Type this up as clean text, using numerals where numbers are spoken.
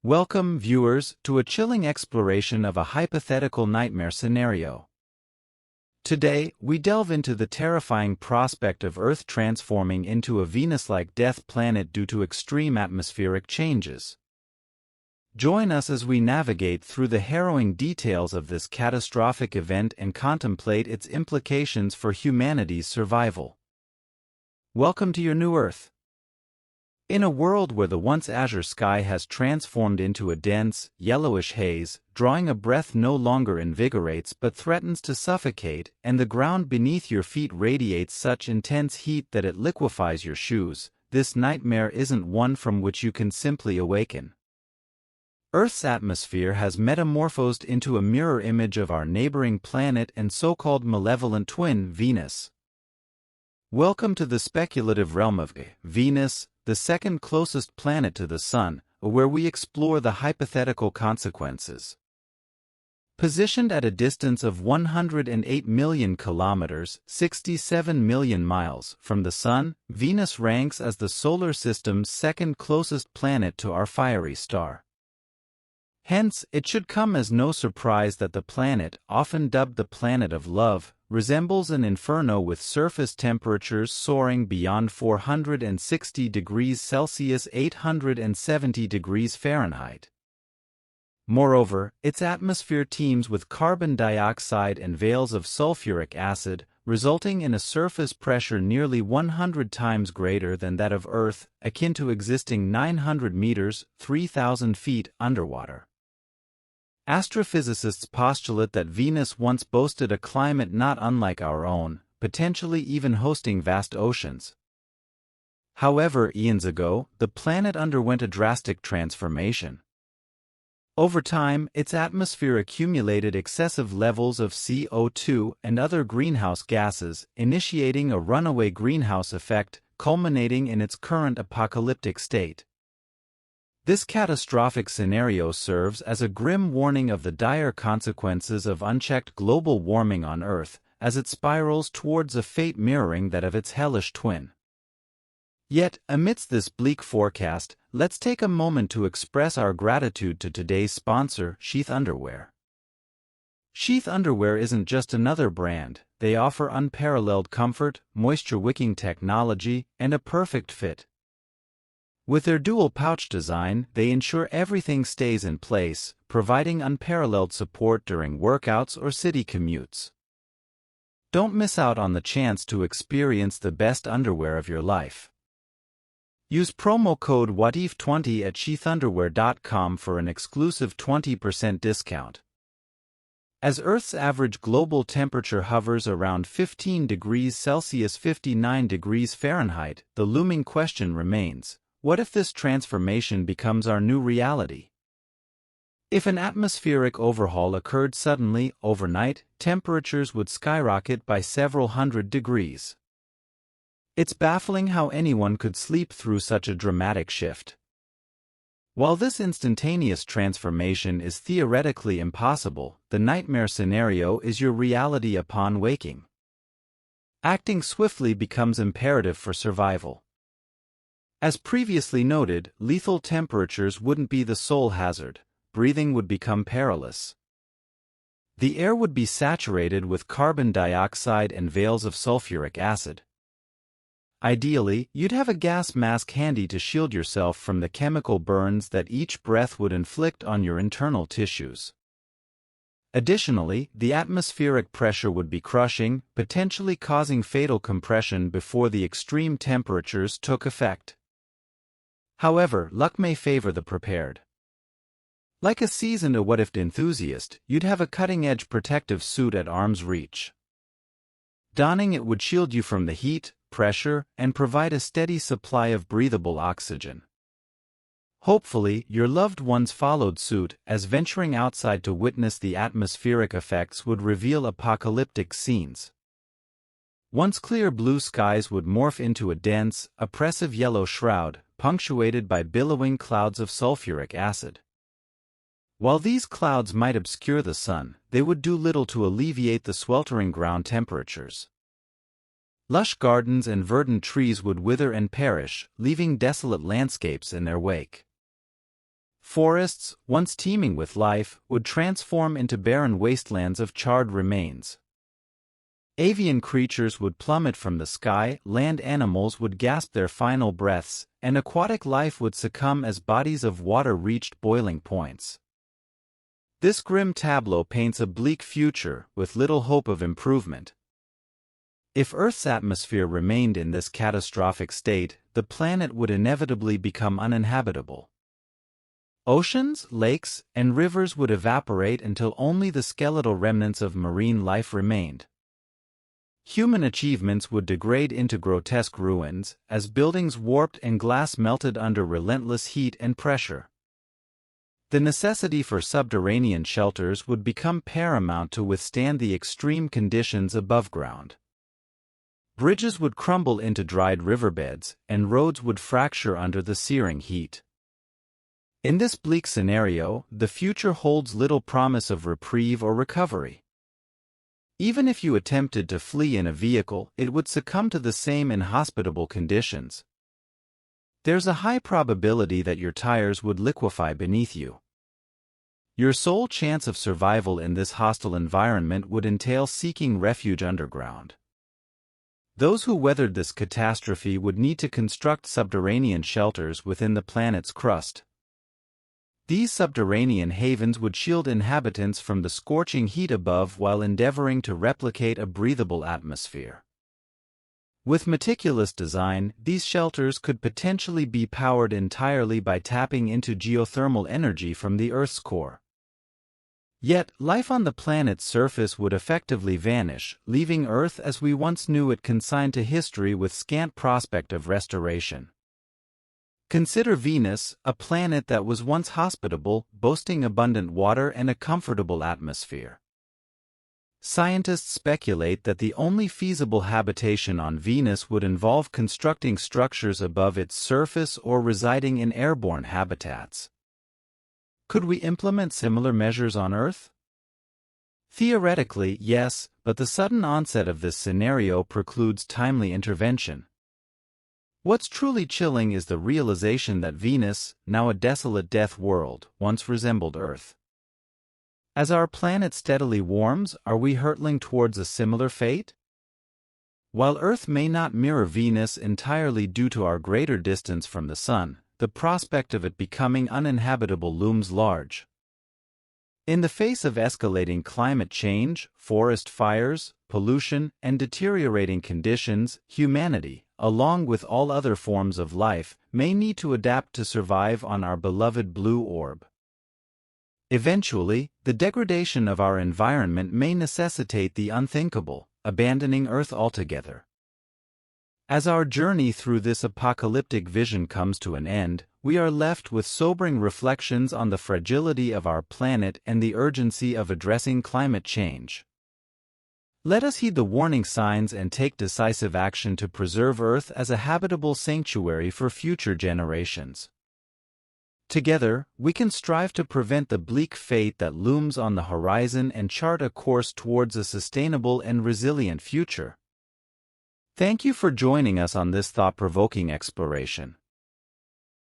Welcome, viewers, to a chilling exploration of a hypothetical nightmare scenario. Today, we delve into the terrifying prospect of Earth transforming into a Venus-like death planet due to extreme atmospheric changes. Join us as we navigate through the harrowing details of this catastrophic event and contemplate its implications for humanity's survival. Welcome to your new Earth. In a world where the once azure sky has transformed into a dense, yellowish haze, drawing a breath no longer invigorates but threatens to suffocate, and the ground beneath your feet radiates such intense heat that it liquefies your shoes, this nightmare isn't one from which you can simply awaken. Earth's atmosphere has metamorphosed into a mirror image of our neighboring planet and so-called malevolent twin, Venus. Welcome to the speculative realm of Venus, the second closest planet to the Sun, where we explore the hypothetical consequences. Positioned at a distance of 108 million kilometers, 67 million miles, from the Sun, Venus ranks as the solar system's second closest planet to our fiery star. Hence, it should come as no surprise that the planet, often dubbed the planet of love, resembles an inferno with surface temperatures soaring beyond 460 degrees Celsius (870 degrees Fahrenheit). Moreover, its atmosphere teems with carbon dioxide and veils of sulfuric acid, resulting in a surface pressure nearly 100 times greater than that of Earth, akin to existing 900 meters (3,000 feet) underwater. Astrophysicists postulate that Venus once boasted a climate not unlike our own, potentially even hosting vast oceans. However, eons ago, the planet underwent a drastic transformation. Over time, its atmosphere accumulated excessive levels of CO2 and other greenhouse gases, initiating a runaway greenhouse effect, culminating in its current apocalyptic state. This catastrophic scenario serves as a grim warning of the dire consequences of unchecked global warming on Earth, as it spirals towards a fate mirroring that of its hellish twin. Yet, amidst this bleak forecast, let's take a moment to express our gratitude to today's sponsor, Sheath Underwear. Sheath Underwear isn't just another brand, they offer unparalleled comfort, moisture-wicking technology, and a perfect fit. With their dual pouch design, they ensure everything stays in place, providing unparalleled support during workouts or city commutes. Don't miss out on the chance to experience the best underwear of your life. Use promo code WHATIF20 at sheathunderwear.com for an exclusive 20% discount. As Earth's average global temperature hovers around 15 degrees Celsius (59 degrees Fahrenheit), the looming question remains: what if this transformation becomes our new reality? If an atmospheric overhaul occurred suddenly, overnight, temperatures would skyrocket by several hundred degrees. It's baffling how anyone could sleep through such a dramatic shift. While this instantaneous transformation is theoretically impossible, the nightmare scenario is your reality upon waking. Acting swiftly becomes imperative for survival. As previously noted, lethal temperatures wouldn't be the sole hazard. Breathing would become perilous. The air would be saturated with carbon dioxide and veils of sulfuric acid. Ideally, you'd have a gas mask handy to shield yourself from the chemical burns that each breath would inflict on your internal tissues. Additionally, the atmospheric pressure would be crushing, potentially causing fatal compression before the extreme temperatures took effect. However, luck may favor the prepared. Like a seasoned what-if enthusiast, you'd have a cutting-edge protective suit at arm's reach. Donning it would shield you from the heat, pressure, and provide a steady supply of breathable oxygen. Hopefully, your loved ones followed suit, as venturing outside to witness the atmospheric effects would reveal apocalyptic scenes. Once clear blue skies would morph into a dense, oppressive yellow shroud, punctuated by billowing clouds of sulfuric acid. While these clouds might obscure the sun, they would do little to alleviate the sweltering ground temperatures. Lush gardens and verdant trees would wither and perish, leaving desolate landscapes in their wake. Forests, once teeming with life, would transform into barren wastelands of charred remains. Avian creatures would plummet from the sky, land animals would gasp their final breaths, and aquatic life would succumb as bodies of water reached boiling points. This grim tableau paints a bleak future, with little hope of improvement. If Earth's atmosphere remained in this catastrophic state, the planet would inevitably become uninhabitable. Oceans, lakes, and rivers would evaporate until only the skeletal remnants of marine life remained. Human achievements would degrade into grotesque ruins, as buildings warped and glass melted under relentless heat and pressure. The necessity for subterranean shelters would become paramount to withstand the extreme conditions above ground. Bridges would crumble into dried riverbeds, and roads would fracture under the searing heat. In this bleak scenario, the future holds little promise of reprieve or recovery. Even if you attempted to flee in a vehicle, it would succumb to the same inhospitable conditions. There's a high probability that your tires would liquefy beneath you. Your sole chance of survival in this hostile environment would entail seeking refuge underground. Those who weathered this catastrophe would need to construct subterranean shelters within the planet's crust. These subterranean havens would shield inhabitants from the scorching heat above while endeavoring to replicate a breathable atmosphere. With meticulous design, these shelters could potentially be powered entirely by tapping into geothermal energy from the Earth's core. Yet, life on the planet's surface would effectively vanish, leaving Earth as we once knew it consigned to history with scant prospect of restoration. Consider Venus, a planet that was once hospitable, boasting abundant water and a comfortable atmosphere. Scientists speculate that the only feasible habitation on Venus would involve constructing structures above its surface or residing in airborne habitats. Could we implement similar measures on Earth? Theoretically, yes, but the sudden onset of this scenario precludes timely intervention. What's truly chilling is the realization that Venus, now a desolate death world, once resembled Earth. As our planet steadily warms, are we hurtling towards a similar fate? While Earth may not mirror Venus entirely due to our greater distance from the Sun, the prospect of it becoming uninhabitable looms large. In the face of escalating climate change, forest fires, pollution, and deteriorating conditions, humanity, along with all other forms of life, may need to adapt to survive on our beloved blue orb. Eventually, the degradation of our environment may necessitate the unthinkable, abandoning Earth altogether. As our journey through this apocalyptic vision comes to an end, we are left with sobering reflections on the fragility of our planet and the urgency of addressing climate change. Let us heed the warning signs and take decisive action to preserve Earth as a habitable sanctuary for future generations. Together, we can strive to prevent the bleak fate that looms on the horizon and chart a course towards a sustainable and resilient future. Thank you for joining us on this thought-provoking exploration.